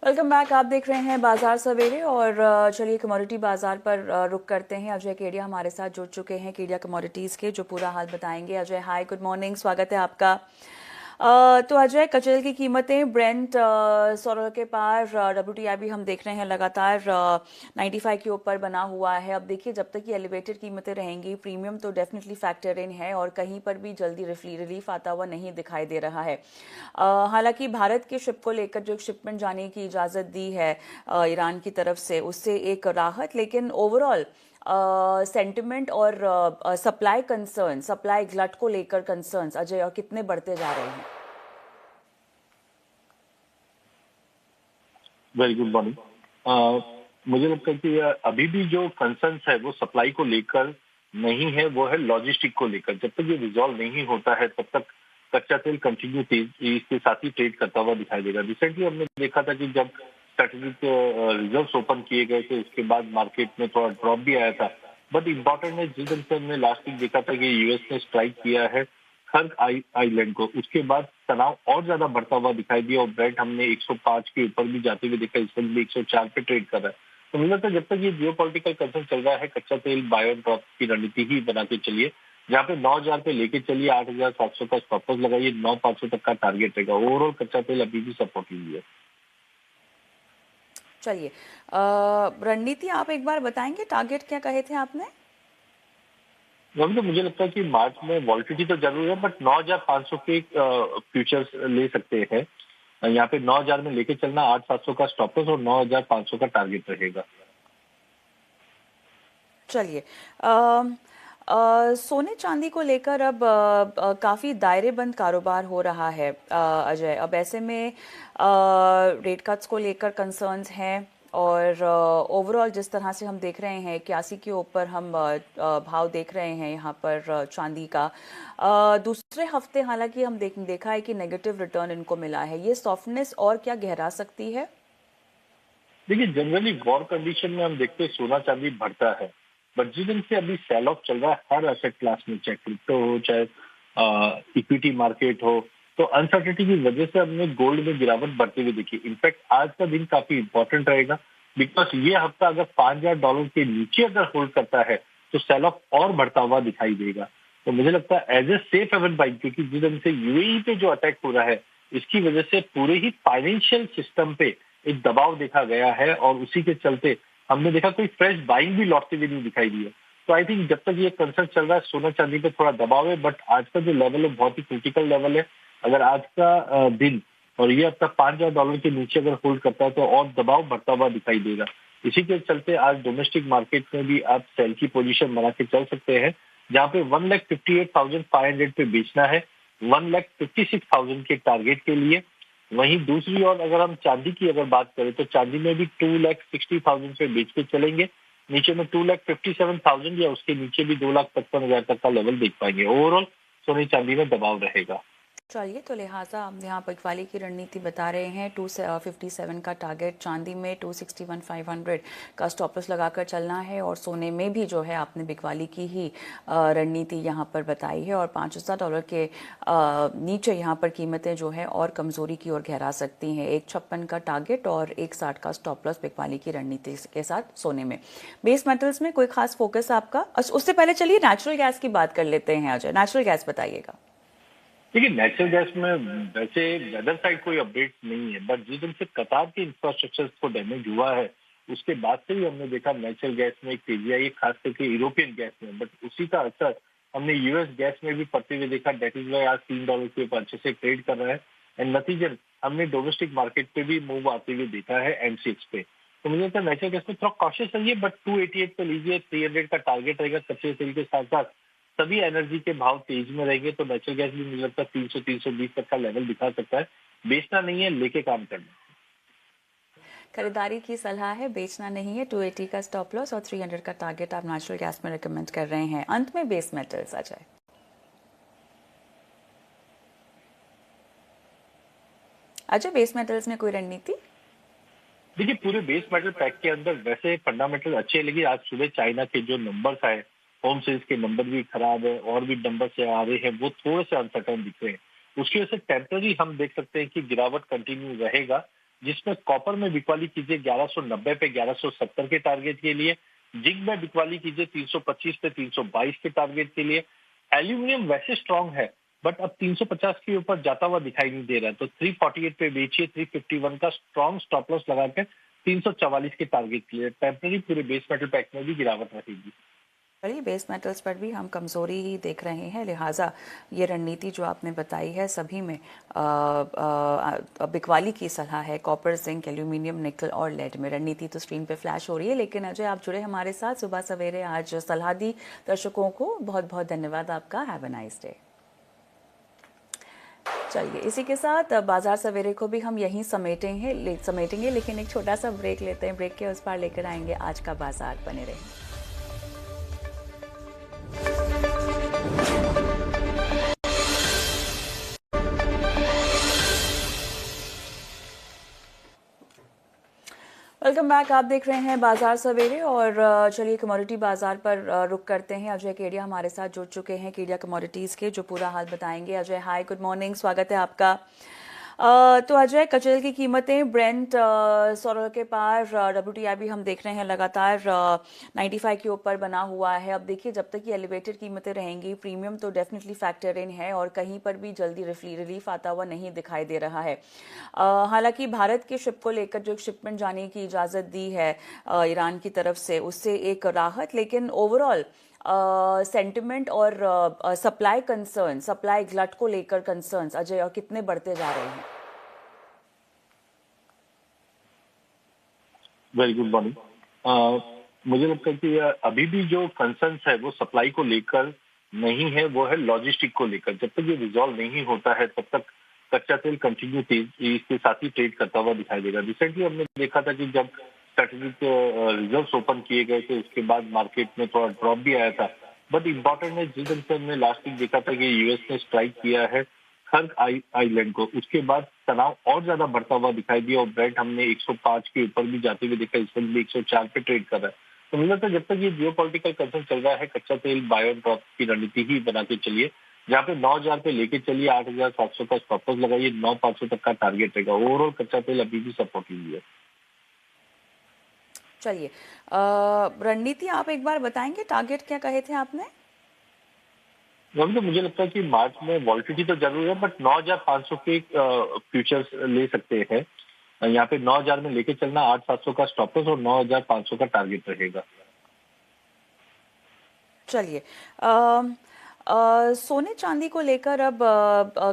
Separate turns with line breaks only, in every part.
Welcome back. आप देख रहे हैं बाजार सवेरे और चलिए कमोडिटी बाजार पर रुक करते हैं। अजय केडिया हमारे साथ जुड़ चुके हैं केडिया कमोडिटीज़ के, जो पूरा हाल बताएंगे। अजय हाय, गुड मॉर्निंग, स्वागत है आपका। तो अजय, कचल की कीमतें ब्रेंट $100 के पार, WTI भी हम देख रहे हैं लगातार 95 के ऊपर बना हुआ है। अब देखिए, जब तक ये एलिवेटेड कीमतें रहेंगी, प्रीमियम तो डेफिनेटली फैक्टर इन है और कहीं पर भी जल्दी रिलीफ आता हुआ नहीं दिखाई दे रहा है। हालांकि भारत के शिप को लेकर जो शिपमेंट जाने की इजाज़त दी है ईरान की तरफ से, उससे एक राहत, लेकिन ओवरऑल सेंटिमेंट और सप्लाई ग्लट को लेकर कंसर्न्स अजय, और कितने बढ़ते जा रहे हैं?
Very good morning. मुझे लगता है कि अभी भी जो कंसर्न्स है वो सप्लाई को लेकर नहीं है, वो है लॉजिस्टिक को लेकर। जब तक ये रिजॉल्व नहीं होता है तब तक कच्चा तेल कंटिन्यू तेजी के साथ ही ट्रेड करता हुआ दिखाई देगा। रिसेंटली हमने देखा था कि जब स्ट्रेटेजिक रिजर्व्स ओपन किए गए थे उसके बाद मार्केट में थोड़ा ड्रॉप भी आया था। बट इम्पोर्टेंट है, जिस दिन से हमने लास्ट वीक देखा था कि यूएस ने स्ट्राइक किया है खर्ग आइलैंड को, उसके बाद तनाव और ज्यादा बढ़ता हुआ दिखाई दिया और ब्रेंट हमने 105 के ऊपर भी जाते हुए देखा। इस वक्त भी 104 पे ट्रेड कर रहा है। तो मुझे लगता है जब तक ये जियोपॉलिटिकल कंसर्न चल रहा है, कच्चा तेल बाय और ड्रॉप की रणनीति ही बना के चलिए। जहाँ पे 9,000 पे लेके चलिए, 8,700 का स्टॉप लॉस लगाइए, 9,500 तक का टारगेट रहेगा। ओवरऑल कच्चा तेल अभी भी सपोर्टिव है।
चलिए, रणनीति आप एक बार बताएंगे, टारगेट क्या कहे थे आपने?
तो मुझे लगता है कि मार्च में वॉलिटिलिटी तो जरूर है, बट 9,500 के फ्यूचर्स ले सकते हैं। यहाँ पे 9,000 में लेके चलना, 8,700 का स्टॉप लॉस और 9,500 का टारगेट रहेगा।
चलिए, सोने चांदी को लेकर अब काफ़ी दायरेबंद कारोबार हो रहा है अजय। अब ऐसे में रेट कट्स को लेकर कंसर्न्स हैं और ओवरऑल जिस तरह से हम देख रहे हैं 81 के ऊपर हम भाव देख रहे हैं यहाँ पर चांदी का। दूसरे हफ्ते हालांकि हम देखा है कि नेगेटिव रिटर्न इनको मिला है। ये सॉफ्टनेस और क्या गहरा सकती है?
देखिए, जनरली वॉर कंडीशन में हम देखते हैं सोना चांदी बढ़ता है, बट जिस दिन से अभी सेल ऑफ चल रहा है हर एसेट क्लास में, चाहे क्रिप्टो हो चाहे इक्विटी मार्केट हो, तो अनसर्टेनिटी की वजह से हमने गोल्ड में गिरावट बढ़ते हुए देखी। इनफैक्ट आज का दिन काफी इंपॉर्टेंट रहेगा, बिकॉज ये हफ्ता अगर $5,000 के नीचे अगर होल्ड करता है तो सेल ऑफ और बढ़ता हुआ दिखाई देगा। तो मुझे लगता है as a safe haven buying, क्योंकि जिस दिन से यूएई पे जो अटैक हो रहा है इसकी वजह से पूरे ही फाइनेंशियल सिस्टम पे एक दबाव देखा गया है और उसी के चलते हमने देखा कोई फ्रेश बाइंग भी लौटती हुई नहीं दिखाई दी है। तो आई थिंक जब तक ये कंसर्न चल रहा है सोना चांदी पे थोड़ा दबाव है, बट आज का जो लेवल है बहुत ही क्रिटिकल लेवल है। अगर आज का दिन और ये अब तक $5,000 के नीचे अगर होल्ड करता है तो और दबाव बढ़ता हुआ दिखाई देगा। इसी के चलते आज डोमेस्टिक मार्केट में भी आप सेल की पोजीशन बना के चल सकते हैं, जहाँ पे 1,58,500 पे बेचना है, 1,56,000 के टारगेट के लिए। वहीं दूसरी ओर अगर हम चांदी की अगर बात करें तो चांदी में भी 2,60,000 से बेच के चलेंगे। नीचे में 2,57,000 या उसके नीचे भी 2,55,000 तक का लेवल देख पाएंगे। ओवरऑल सोने चांदी में दबाव रहेगा।
चलिए, तो लिहाजा हम यहाँ बिकवाली की रणनीति बता रहे हैं। 257 का टारगेट, चांदी में 261,500 का स्टॉप लॉस लगाकर चलना है और सोने में भी जो है आपने बिकवाली की ही रणनीति यहाँ पर बताई है और $5,000 के नीचे यहाँ पर कीमतें जो है और कमजोरी की ओर गहरा सकती हैं। 156 का टारगेट और 160 का स्टॉप लॉस बिकवाली की रणनीति के साथ सोने में। बेस मेटल्स में कोई खास फोकस आपका? उससे पहले चलिए नेचुरल गैस की बात कर लेते हैं अजय। नेचुरल गैस बताइएगा।
देखिए, नेचुरल गैस में वैसे वेदर साइड कोई अपडेट नहीं है, बट जिस दिन से कतार के इंफ्रास्ट्रक्चर को डैमेज हुआ है उसके बाद से ही हमने देखा नेचुरल गैस में एक तेजी आई है, खास करके यूरोपियन गैस में। बट उसी का असर हमने यूएस गैस में भी पड़ते हुए देखा। डेट इज वाई आज $3 के ऊपर अच्छे से ट्रेड कर रहा है एंड नतीजन हमने डोमेस्टिक मार्केट पे भी मूव आते हुए देखा है एमसीएक्स पे। तो मुझे लगता है नेचुरल गैस में थोड़ा कॉशियस रहिए, बट 288 पे लीजिए, 300 का टारगेट रहेगा। कच्चे तेल के साथ साथ सभी एनर्जी के भाव तेज में रहेंगे तो नेचुरल गैस भी मुझे लगता है 300-320 तक का लेवल दिखा सकता है। बेचना नहीं है, लेके काम करना।
खरीदारी की सलाह है, बेचना नहीं है। 280 का स्टॉप लॉस और 300 का टारगेट आप नेचुरल गैस में रिकमेंड कर रहे हैं। अंत में बेस मेटल्स आ जाए। अजय, बेस मेटल्स में कोई रणनीति?
देखिए, पूरे बेस मेटल पैक के अंदर वैसे फंडामेंटल अच्छे लगे। आज सुबह चाइना के जो नंबर्स आए, होम सेल्स के नंबर भी खराब है और भी नंबर आ रहे हैं, वो थोड़े से अनसर्टन दिख रहे हैं। उसकी वजह से टेम्पररी हम देख सकते हैं कि गिरावट कंटिन्यू रहेगा। जिसमें कॉपर में बिकवाली कीजिए 1190 पे 1170 के टारगेट के लिए, जिंक में बिकवाली कीजिए 325 पे 322 के टारगेट के लिए। एल्यूमिनियम वैसे स्ट्रांग है बट अब 350 के ऊपर जाता हुआ दिखाई नहीं दे रहा है, तो 348 पे बेचिए, 351 का स्ट्रांग स्टॉप लॉस लगा के 344 के टारगेट के लिए। टेम्पररी पूरे बेस मेटल पैक में भी गिरावट रहेगी।
चलिए, बेस मेटल्स पर भी हम कमज़ोरी ही देख रहे हैं, लिहाजा ये रणनीति जो आपने बताई है सभी में बिकवाली की सलाह है। कॉपर, जिंक, एल्यूमिनियम, निकल और लेड में रणनीति तो स्क्रीन पे फ्लैश हो रही है। लेकिन अजय, आप जुड़े हमारे साथ सुबह सवेरे, आज सलाह दी दर्शकों को, बहुत बहुत धन्यवाद आपका। Have a nice day. चलिए, इसी के साथ बाजार सवेरे को भी हम यहीं समेटेंगे, लेकिन एक छोटा सा ब्रेक लेते हैं। ब्रेक के उस पार लेकर आएंगे आज का बाजार। बने रहें। Welcome back. आप देख रहे हैं बाजार सवेरे और चलिए कमोडिटी बाजार पर रुक करते हैं। अजय केडिया हमारे साथ जुड़ चुके हैं केडिया कमोडिटीज़ के, जो पूरा हाल बताएंगे। अजय, हाय, गुड मॉर्निंग, स्वागत है आपका। तो अजय, कचल की कीमतें ब्रेंट $100 के पार, WTI भी हम देख रहे हैं लगातार 95 के ऊपर बना हुआ है। अब देखिए, जब तक ये एलिवेटेड कीमतें रहेंगी, प्रीमियम तो डेफिनेटली फैक्टर इन है और कहीं पर भी जल्दी रिलीफ आता हुआ नहीं दिखाई दे रहा है। हालांकि भारत के शिप को लेकर जो एक शिपमेंट जाने की इजाज़त दी है ईरान की तरफ से, उससे एक राहत, लेकिन ओवरऑल सेंटिमेंट और सप्लाई कंसर्न, सप्लाई ग्लट को लेकर कंसर्न्स अजय, और कितने बढ़ते जा रहे हैं?
Very good morning. मुझे लगता है कि अभी भी जो कंसर्न्स है वो सप्लाई को लेकर नहीं है, वो है लॉजिस्टिक को लेकर। जब तक ये रिजॉल्व नहीं होता है तब तक कच्चा तेल कंटिन्यू तेजी के साथ ही ट्रेड करता हुआ दिखाई देगा। रिसेंटली हमने देखा था कि जब स्ट्रेटेजिक रिजर्व्स ओपन किए गए थे उसके बाद मार्केट में थोड़ा ड्रॉप भी आया था। बट इम्पोर्टेंट है, जिस दिन से हमने लास्ट वीक देखा था कि यूएस ने स्ट्राइक किया है खर्ग आइलैंड को, उसके बाद तनाव और ज्यादा बढ़ता हुआ दिखाई दिया और ब्रेंट हमने 105 के ऊपर भी जाते हुए देखा। इस वक्त भी 104 पे ट्रेड कर रहा है। तो मुझे लगता है जब तक ये जियोपॉलिटिकल कंसर्न चल रहा है, कच्चा तेल बाय ऑन ड्रॉप की रणनीति ही बना के चलिए, जहाँ पे 9,000 पे लेके चलिए, 8,700 का स्टॉप लॉस लगाइए, 9,500 तक का टारगेट रहेगा। ओवरऑल कच्चा तेल अभी भी सपोर्टिव है।
चलिए, रणनीति आप एक बार बताएंगे, टारगेट क्या कहे थे आपने?
तो मुझे लगता है कि मार्च में वॉलिटिलिटी तो जरूर है, बट 9,500 के फ्यूचर्स ले सकते हैं। यहाँ पे 9,000 में लेके चलना, 8,700 का स्टॉप लॉस और 9,500 का टारगेट रहेगा।
चलिए, सोने चांदी को लेकर अब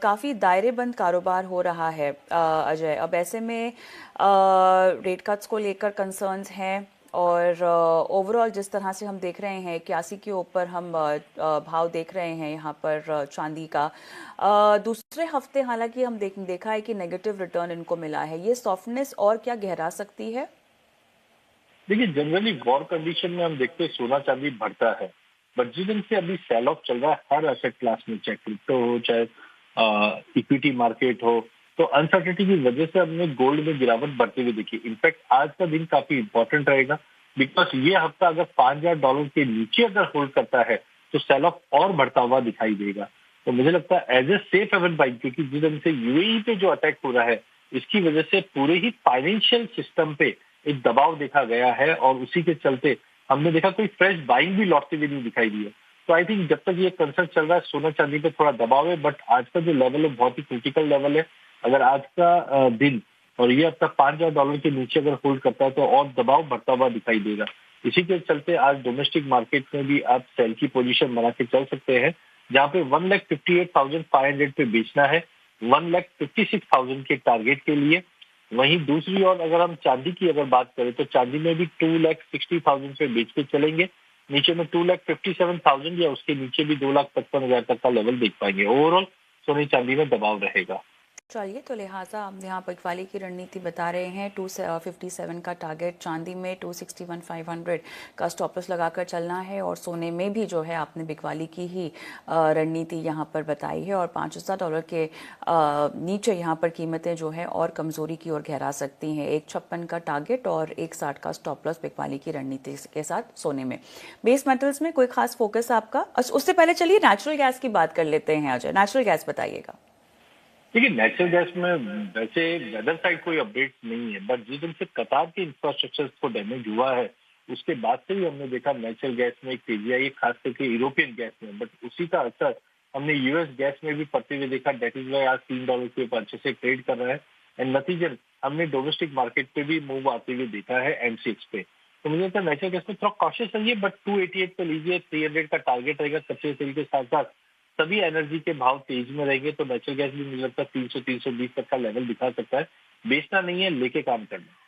काफ़ी दायरेबंद कारोबार हो रहा है अजय। अब ऐसे में रेट कट्स को लेकर कंसर्न्स हैं और ओवरऑल जिस तरह से हम देख रहे हैं 81 के ऊपर हम भाव देख रहे हैं यहाँ पर चांदी का। दूसरे हफ्ते हालांकि हम देखा है कि नेगेटिव रिटर्न इनको मिला है। ये सॉफ्टनेस और क्या गहरा सकती है?
देखिए, जनरली वॉर कंडीशन में हम देखते हैं सोना चांदी बढ़ता है, बट जिस दिन से अभी सेल ऑफ चल रहा है हर एसेट क्लास में, चाहे क्रिप्टो हो चाहे इक्विटी मार्केट हो, तो अनसर्टेनिटी की वजह से हमने गोल्ड में गिरावट बढ़ते हुए देखी। इनफैक्ट आज का दिन काफी इंपॉर्टेंट रहेगा, बिकॉज ये हफ्ता अगर $5,000 के नीचे अगर होल्ड करता है तो सेल ऑफ और बढ़ता हुआ दिखाई देगा। तो मुझे लगता है as a safe haven buying, क्योंकि जिस दिन से यूएई पे जो अटैक हो रहा है इसकी वजह से पूरे ही फाइनेंशियल सिस्टम पे एक दबाव देखा गया है और उसी के चलते हमने देखा कोई फ्रेश बाइंग भी लौटते हुए नहीं दिखाई दी है। तो आई थिंक जब तक ये कंसर्न चल रहा है सोना चांदी पे थोड़ा दबाव है, बट आज का जो लेवल है बहुत ही क्रिटिकल लेवल है। अगर आज का दिन और ये हफ्ता $5,000 के नीचे अगर होल्ड करता है तो और दबाव बढ़ता हुआ दिखाई देगा। इसी के चलते आज डोमेस्टिक मार्केट में भी आप सेल की पोजीशन बना के चल सकते हैं, जहाँ पे 1,58,500 पे बेचना है, 1,56,000 के टारगेट के लिए। वहीं दूसरी ओर अगर हम चांदी की अगर बात करें तो चांदी में भी 2,60,000 पे बेच के चलेंगे, नीचे में 2,57,000 या उसके नीचे भी 2,55,000 तक का लेवल देख पाएंगे। ओवरऑल सोने चांदी में दबाव रहेगा।
चलिए, तो लिहाजा हम यहाँ बिकवाली की रणनीति बता रहे हैं। 257 का टारगेट, चांदी में 261,500 का स्टॉप लॉस लगाकर चलना है और सोने में भी जो है आपने बिकवाली की ही रणनीति यहाँ पर बताई है और $5,000 के नीचे यहाँ पर कीमतें जो है और कमजोरी की ओर गहरा सकती हैं। 156 का टारगेट और 160 का स्टॉप लॉस बिकवाली की रणनीति के साथ सोने में। बेस मेटल्स में कोई खास फोकस आपका? उससे पहले चलिए नेचुरल गैस की बात कर लेते हैं अजय। नेचुरल गैस बताइएगा।
देखिए नेचुरल गैस में वैसे वेदर साइड कोई अपडेट नहीं है, बट जिस दिन से कतार के इंफ्रास्ट्रक्चर को डैमेज हुआ है उसके बाद से ही हमने देखा नेचुरल गैस में एक तेजी आई है, खास करके यूरोपियन गैस में। बट उसी का असर हमने यूएस गैस में भी पड़ते हुए देखा। डेट इज वाई आज $3 के ऊपर अच्छे से ट्रेड कर रहा है। एंड नतीजन हमने डोमेस्टिक मार्केट पे भी मूव आते हुए देखा है एमसीएक्स पे। तो मुझे लगता है नेचुरल गैस में थोड़ा कॉशियस रहिए, बट 288 पे लीजिए, 300 का टारगेट रहेगा। कच्चे तेल के साथ साथ सभी एनर्जी के भाव तेज में रहेंगे, तो नेचुरल गैस भी मुझे लगता है 300-320 तक का लेवल दिखा सकता है। बेचना नहीं है, लेके काम करना है।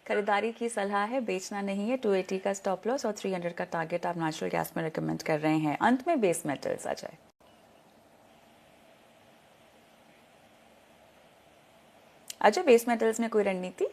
खरीदारी की सलाह है, बेचना नहीं है। 280 का स्टॉप लॉस और 300 का टारगेट आप नेचुरल गैस में रिकमेंड कर रहे हैं। अंत में base metals Ajay. Ajay, base metals में कोई रणनीति?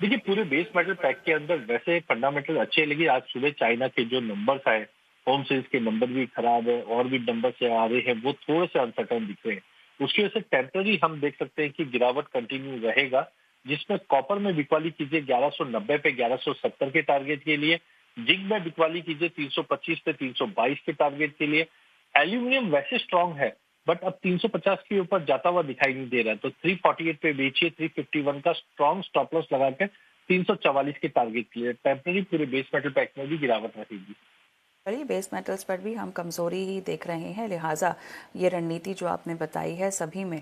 देखिए पूरे बेस मेटल पैक के अंदर वैसे फंडामेंटल अच्छे लगे। आज सुबह चाइना के जो नंबर्स आए, होम सेल्स के नंबर भी खराब है और भी नंबर आ रहे हैं, वो थोड़े से अनसर्टन दिख रहे हैं। उसकी वजह से टेम्पररी हम देख सकते हैं कि गिरावट कंटिन्यू रहेगा, जिसमें कॉपर में बिकवाली कीजिए 1190 पे 1170 के टारगेट के लिए। जिंक में बिकवाली कीजिए 325 से 322 के टारगेट के लिए। एल्यूमिनियम वैसे स्ट्रांग है, बट अब 350 के ऊपर जाता हुआ दिखाई नहीं दे रहा है, तो 348 पे बेचिए। 351 का स्ट्रांग स्टॉप लॉस लगा के 344 के टारगेट के लिए। टेम्पररी पूरे बेस मेटल पैक में भी गिरावट रहेगी।
बड़ी बेस मेटल्स पर भी हम कमजोरी ही देख रहे हैं, लिहाजा ये रणनीति जो आपने बताई है सभी में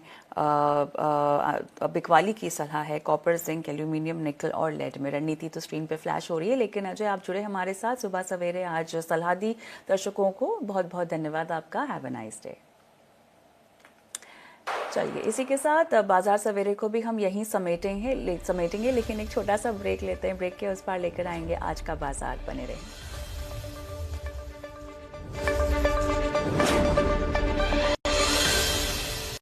बिकवाली की सलाह है। कॉपर, जिंक, एल्यूमिनियम, निकल और लेड में रणनीति तो स्क्रीन पे फ्लैश हो रही है। लेकिन अजय, आप जुड़े हमारे साथ सुबह सवेरे, आज सलाह दी दर्शकों को, बहुत बहुत धन्यवाद आपका। Have a nice day. चलिए, इसी के साथ बाजार सवेरे को भी हम यहीं समेटेंगे, लेकिन एक छोटा सा ब्रेक लेते हैं। ब्रेक के उस पार लेकर आएंगे आज का बाजार। बने रहें।